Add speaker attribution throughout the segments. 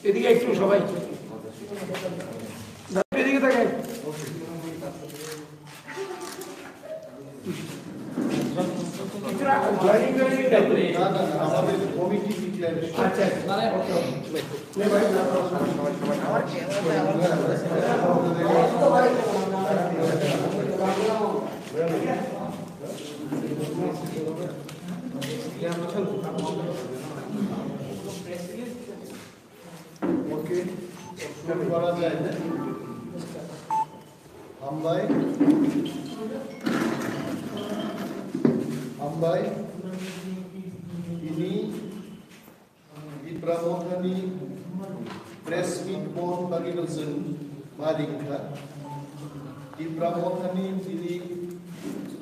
Speaker 1: এদিকে একটু সবাই এদিকে থাকেন।
Speaker 2: করা যায় না আমবাই ini di Pramothani press meet bon bagi dosen madingka di Pramothani ini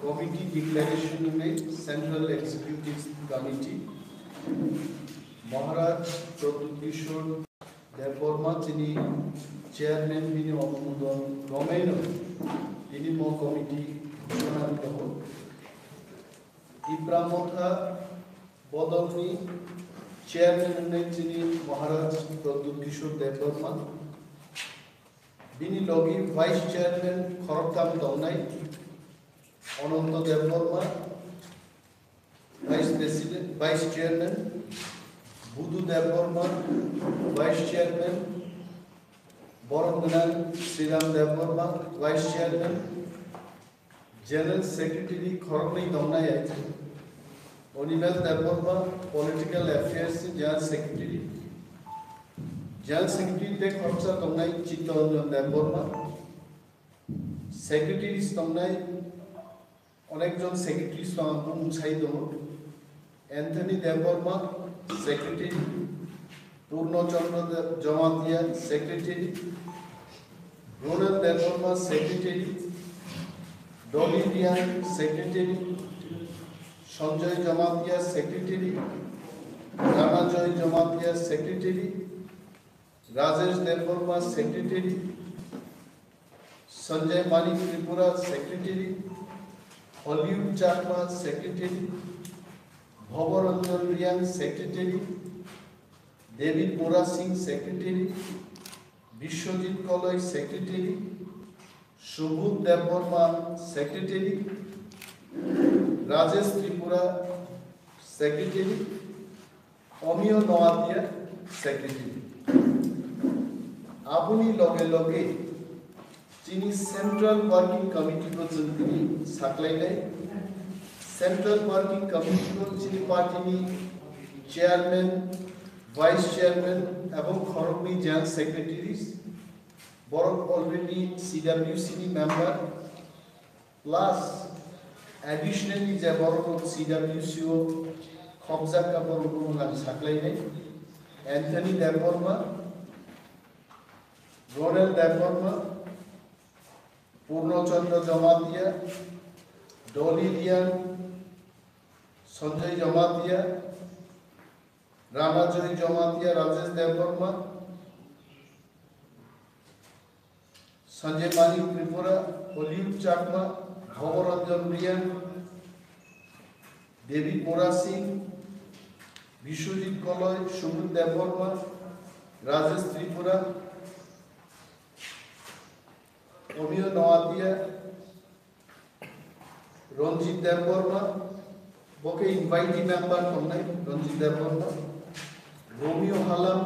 Speaker 2: committee declaration में central executive committee Maharaj Pratyutkishor Deborma তিনি চেয়ারম্যান তিনি অনুমোদন রমেন তিনি মো কমিটি প্রধানিত হন ইব্রামথা বদলনি চেয়ারম্যান তিনি মহারাজ প্রদ্যুৎকিশোর দেববর্মা বিনি লগি ভাইস চেয়ারম্যান খরতাম দমনাই Ananta Debbarma vice chairman Budhu Debbarma vice chairman Baranganath Shriram Debbarma vice chairman general secretary খরগনি দমনাই আছে Animesh Debbarma political affairs general secretary তে খরচা দমনাই চিত্তরঞ্জন দেববর্মা সেক্রেটারি দমনাই অনেকজন সেক্রেটারি মুছাই দম Anthony Debbarma secretary Purnachandra Jamatia secretary Ronald Debbarma secretary Dolly Reang secretary Sanjay Jamatia secretary Ramajoy Jamatia secretary Rajesh Debbarma secretary Sanjay Manik Tripura secretary Hollywood Chakma secretary Bhabaranjan Reang secretary Debi Pora Singh secretary Biswajit Koloi secretary Subodh Debbarma secretary Rajesh Tripura secretary Amiya Noatia secretary আপনি লগে লগে যিনি সেন্ট্রাল ওয়ার্কিং কমিটি তিনি সাকলাইলাই সেন্ট্রাল ওয়ার্কিং কমিটি যিনি পার্টিনি চেয়ারম্যান ভাইস চেয়ারম্যান এবং খড়গনি জেনারেল সেক্রেটারিজ বরং অলরেডি সিডব্লিউসিডি মেম্বার প্লাস অ্যাডিশনালি যে বরং সিডব্লিউসিও খবজা কাপড় সাকলাইনাই অ্যান্থনি দেববর্মা রোনেল দেববর্মা পূর্ণচন্দ্র জমাতিয়া ডলি রিয়ান সঞ্জয় জমাতিয়া রামাজয় জমাতিয়া রাজেশ দেববর্মা সঞ্জয় মানিক ত্রিপুরা হলিউড চাকমা ভবরঞ্জন রিয়ান দেবী পোরা সিং বিশ্বজিৎ কলয় সুবোধ দেববর্মা রাজেশ ত্রিপুরা অমিয় নওয়াতিয়া রঞ্জিত দেববর্মা ওকে ইনভাইটি মেম্বার নাই রঞ্জিত দেববর্মা রোমিও হালাম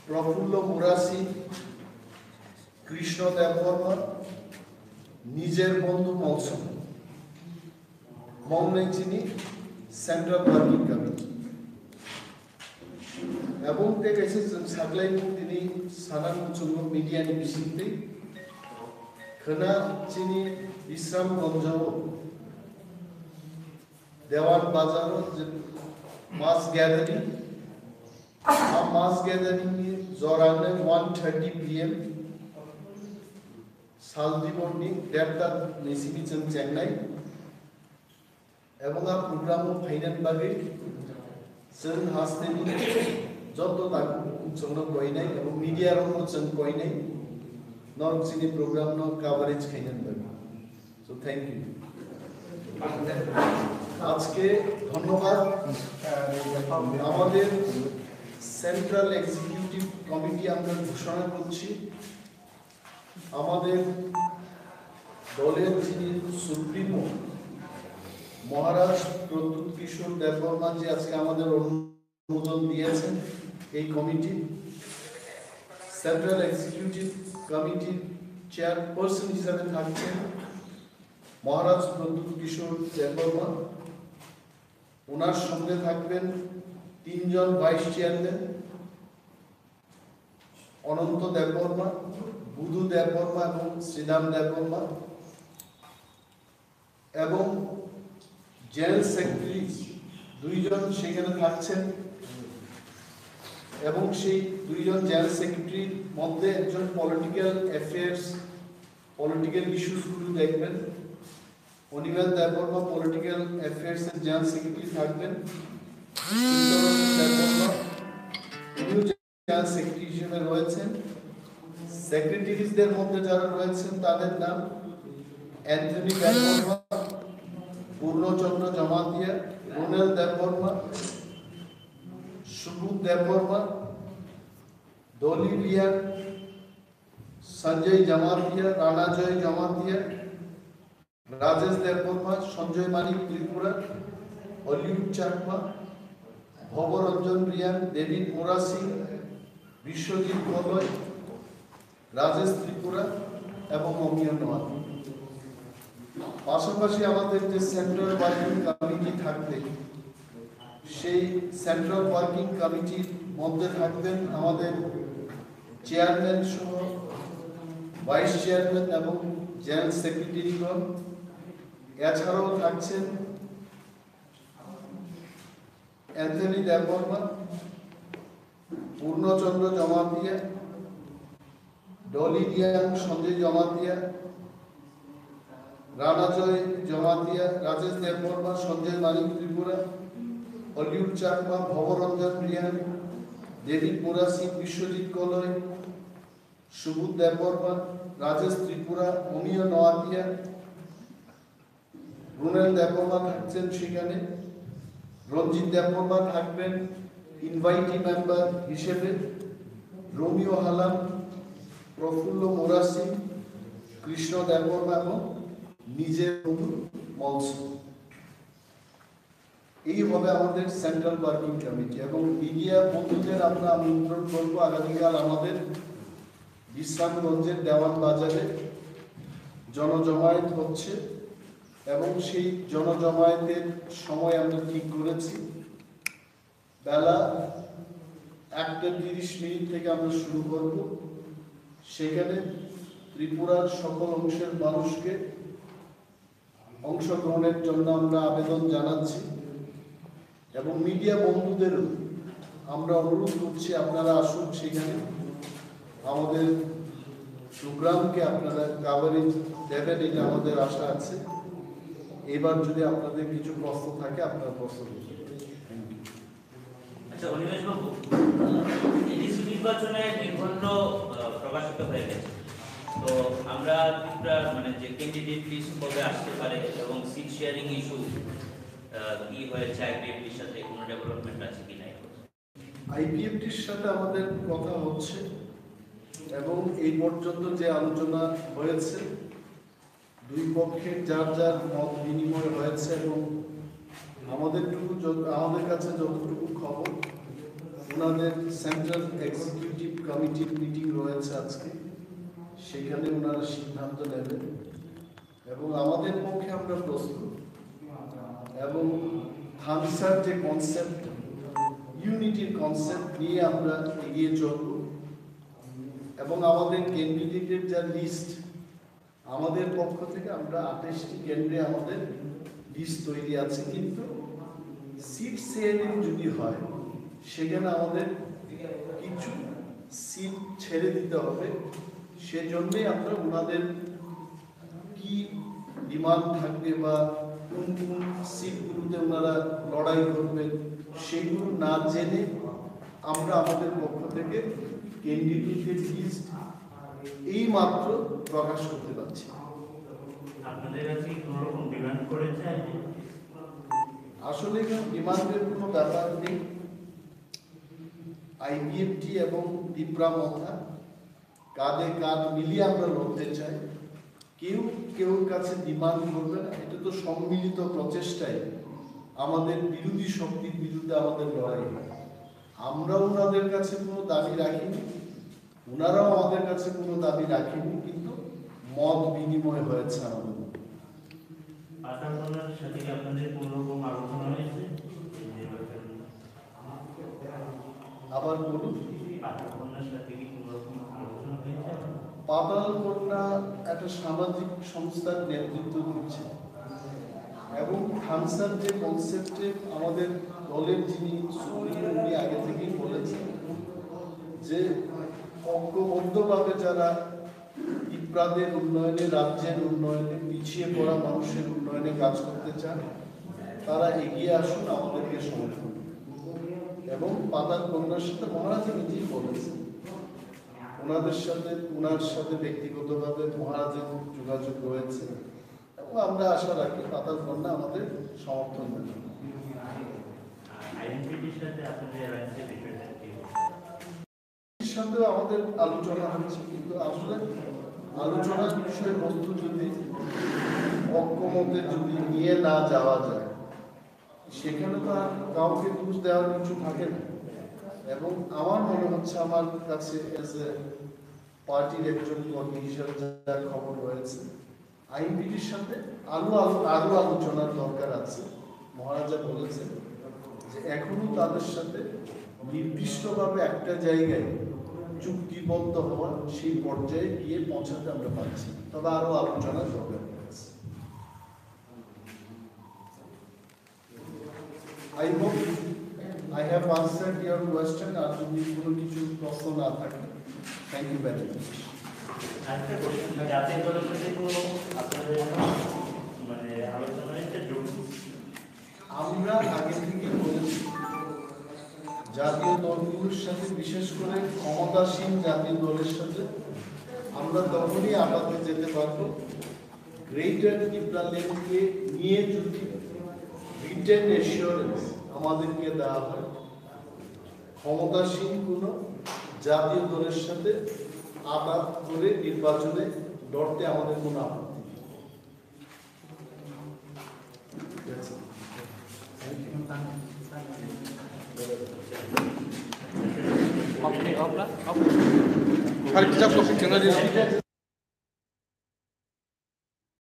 Speaker 2: প্রফুল্ল মুরাসি কৃষ্ণ দেববর্মা নিজের বন্ধু মৌসুম মৌনে চিনি সেন্ট্রাল ওয়ার্কিং কমিটি এবং তে কাছে সাগলাই তিনি সানান মুচুঙ্গ মিডিয়ানি বিসিতে খনা চিনি বিশ্রামগঞ্জ দেওয়ান বাজার মাস গ্যাদারিং মাস গ্যাদারিং জরানে 1:30 PM সালদিবন্ডি ডেটটা মেসিমিচন চেন্নাই এবং প্রোগ্রাম ফাইনাল বাগে जों हास्थायनि जत ताकु जोंनो गयनाय एबं मीडिया रंनो जों गयनाय नरसिनि प्रोग्राम नो कवरेज खायनन दग सो थैंक यू আজকে ধন্যবাদ আমাদের সেন্ট্রাল এক্সিকিউটিভ কমিটি আমরা ঘোষণা করছি আমাদের দলের যিনি সুপ্রিমো মহারাজ প্রদ্যুৎ কিশোর দেববর্মা জি আজকে আমাদের অনুমোদন দিয়েছেন এই কমিটি সেন্ট্রাল এক্সিকিউটিভ কমিটির চেয়ারপারসন হিসেবে থাকছেন মহারাজ প্রদ্যুৎ কিশোর দেববর্মা ওনার সঙ্গে থাকবেন তিনজন ভাইস চেয়ারম্যান অনন্ত দেববর্মা বুধু দেববর্মা এবং শ্রীরাম দেববর্মা এবং জেনারেল সেক্রেটারি দুইজন সেখানে থাকছেন এবং সেই দুইজন জেনারেল সেক্রেটারির মধ্যে একজন পলিটিক্যাল অ্যাফেয়ার্স পলিটিক্যাল ইস্যুস গুলো দেখবেন অনিমেল দেববর্মা পলিটিক্যাল অ্যাফেয়ার্স এর জেনারেল সেক্রেটারি থাকবেন উনিও জেনারেল সেক্রেটারি হিসেবে রয়েছেন সেক্রেটারিজদের মধ্যে যারা রয়েছেন তাদের নাম অ্যান্থনি দেববর্মা পূর্ণচন্দ্র জমাতিয়া রোনেল দেববর্মা সুবুধ দেববর্মা ডলি রিয়ার সঞ্জয় জমাতিয়া রানা জয় জমাতিয়া রাজেশ দেববর্মা সঞ্জয় মানিক ত্রিপুরা হলিউড চাকমা ভবরঞ্জন রিয়ান ডেভিড মোরাসি বিশ্বজিৎ গলয় রাজেশ ত্রিপুরা এবং অমিয় নোয়াল পাশাপাশি আমাদের যে সেন্ট্রাল ওয়ার্কিং কমিটি থাকবে সেই সেন্ট্রাল ওয়ার্কিং কমিটির মধ্যে থাকবেন আমাদের চেয়ারম্যান সহ ভাইস চেয়ারম্যান এবং জেনারেল সেক্রেটারিগণ এছাড়াও থাকছেন অ্যান্থনি দেববর্মা পূর্ণচন্দ্র জমাতিয়া ডলি রিয়াং সঞ্জয় জমাতিয়া রানা জয় জমাতিয়া রাজেশ দেববর্মা সঞ্জয় মানিক ত্রিপুরা হলিউড চাকমা ভবরঞ্জন রিয়ান ডেভিড মোরাসি বিশ্বজিৎ গলয় সুবুধ দেববর্মা রাজেশ ত্রিপুরা অমিয় নোয়াতিয়া রুনেল দেববর্মা থাকছেন সেখানে রঞ্জিত দেববর্মা থাকবেন ইনভাইটি মেম্বার হিসেবে রোমিও হালাম প্রফুল্ল মোরাসি কৃষ্ণ দেববর্মা এবং নিজের মঞ্চ এই হবে আমাদের সেন্ট্রাল ওয়ার্কিং কমিটি এবং মিডিয়া বন্ধুদের আমরা আমন্ত্রণ করবো আগামীকাল আমাদের বিশ্রামগঞ্জের দেওয়ান বাজারে জনজমায়েত হচ্ছে এবং সেই জনজমায়েতের সময় আমরা ঠিক করেছি বেলা 1:30 থেকে আমরা শুরু করব সেখানে ত্রিপুরার সকল অংশের মানুষকে অংশগ্রহণের জন্য আমরা আবেদন জানাচ্ছি এবং মিডিয়া বন্ধুদেরও আমরা অনুরোধ করছি আপনারা আসুন সেখানে আমাদের প্রোগ্রামকে আপনারা কভারেজ দেবেন এটা আমাদের আশা আছে এবার যদি আপনাদের কিছু প্রশ্ন থাকে আপনারা প্রশ্ন করতে
Speaker 3: আচ্ছা অনিমেষ বাবু এডিসি নির্বাচনে নিবন্ধ প্রকাশিত হয়ে গেছে তো আমরা মানে যে ক্যান্ডিডেট লিস্ট কবে আসতে পারে এবং সিট শেয়ারিং ইস্যু কি হয়েছে আইপিএফটির সাথে কোনো ডেভেলপমেন্ট আছে কি নাই
Speaker 2: আইপিএফটির সাথে আমাদের কথা হচ্ছে এবং এই পর্যন্ত যে আলোচনা হয়েছে দুই পক্ষের যার যার মত বিনিময় হয়েছে এবং আমাদের কাছে যতটুকু খবর ওনাদের সেন্ট্রাল এক্সিকিউটিভ কমিটির মিটিং রয়েছে আজকে সেখানে ওনারা সিদ্ধান্ত নেবেন এবং আমাদের পক্ষে আমরা প্রস্তুত এবং থামসার যে কনসেপ্ট ইউনিটির কনসেপ্ট নিয়ে আমরা এগিয়ে চলব এবং আমাদের ক্যান্ডিডেটের যা লিস্ট আমাদের পক্ষ থেকে আমরা 28টি কেন্দ্রে আমাদের লিস্ট তৈরি আছে কিন্তু সিট শেয়ারিং যদি হয় সেখানে আমাদের কিছু সিট ছেড়ে দিতে হবে সেজন্যই আমরা ওনাদের কি ডিমান্ড থাকবে বা কোন কোন সিটগুলোতে ওনারা লড়াই করবেন সেইগুলো না জেনে আমরা আমাদের পক্ষ থেকে ক্যান্ডিডেটের লিস্ট এই মাত্র প্রকাশ করতে পারছি।
Speaker 4: আপনাদের কাছে কোনো রকম ডিমান্ড করেছে?
Speaker 2: আসলে ডিমান্ডের কোনো ব্যাপার নেই। আইবিএফটি এবং পিঁপড়া মথা কাঁধে কাঁধ মিলিয়ে আমরা লড়তে চাই। কেউ কাছে ডিমান্ড করবে না, এটা তো সম্মিলিত প্রচেষ্টায় আমাদের বিরোধী শক্তির বিরুদ্ধে আমাদের লড়াই। আমরা ওনাদের কাছে কোনো দাবি রাখিনি, ওনারাও আমাদের কাছে কোনো দাবি রাখেনি, কিন্তু মত বিনিময় হয়েছে আমাদের।
Speaker 4: পাতালকন্যার সাথে কি আপনাদের কোনো রকম আলোচনা হয়েছে?
Speaker 2: আবার বলুন।
Speaker 4: পাতালকন্যার সাথে কি কোনো রকম আলোচনা হয়েছে?
Speaker 2: পাতালকন্যা একটা সামাজিক সংস্থার নেতৃত্ব দিচ্ছে এবং খানসার যে কনসেপ্টে আমাদের দলের যিনি উনি আগে থেকেই বলেছেন যে ঐক্যবদ্ধভাবে যারা পিঁপড়াদের উন্নয়নে, রাজ্যের উন্নয়নে, পিছিয়ে পড়া মানুষের উন্নয়নে কাজ করতে চান, তারা এগিয়ে আসুন, আমাদেরকে সমর্থন। এবং পাতালকন্যার সাথে মহারাজা নিজেই বলেছেন, ওনার সাথে ব্যক্তিগতভাবে মহারাজের যোগাযোগ রয়েছে এবং আমরা আশা রাখি পাতালকন্যা আমাদের সমর্থন দেবে।
Speaker 4: আইএনপিটির সাথে আপনাদের অ্যালায়েন্সের বিষয়টা কি?
Speaker 2: এর সাথেও আমাদের আলোচনা হচ্ছে, কিন্তু আসলে আলোচনার বিষয়বস্তু যদি ঐক্যমতে যদি নিয়ে না যাওয়া যায়, সেখানে তো আর কাউকে দোষ দেওয়ার কিছু থাকে না। এবং আমার মনে হচ্ছে, আমার কাছে এজ এ পার্টির একজন কর্মী হিসেবে যা খবর রয়েছে, আইনবিডির সাথে আরো আলোচনার দরকার আছে। মহারাজা বলেছেন যে এখনো তাদের সাথে নির্দিষ্টভাবে একটা জায়গায় চুক্তিবদ্ধ হওয়া, সেই পর্যায়ে গিয়ে পৌঁছাতে আমরা পারছি, তবে আরো আলোচনার দরকার রয়েছে। I hope I have answered your question. আর যদি কোনো কিছু প্রশ্ন না থাকে, থ্যাংক ইউ ভেরি মাচ।
Speaker 4: আজকে জাতীয় দলের সাথে কোনো আপনাদের মানে আলোচনা হয়েছে?
Speaker 2: আমরা আগে থেকে বলেছি, জাতীয় দলগুলোর সাথে, বিশেষ করে ক্ষমতাসীন জাতীয় দলের সাথে আমরা তখনই আপাতত যেতে পারবো গ্রেটার পিঁপড়ালেনকে নিয়ে যদি রিটেন এসিওরেন্স আমাদেরকে দেওয়া হয়, ক্ষমতাসীন কোনো জাতীয় দলের সাথে আঘাত করে নির্বাচনে লড়তে আমাদের কোনো আপত্তি নেই।
Speaker 5: Hadi kitap okuyun kenara.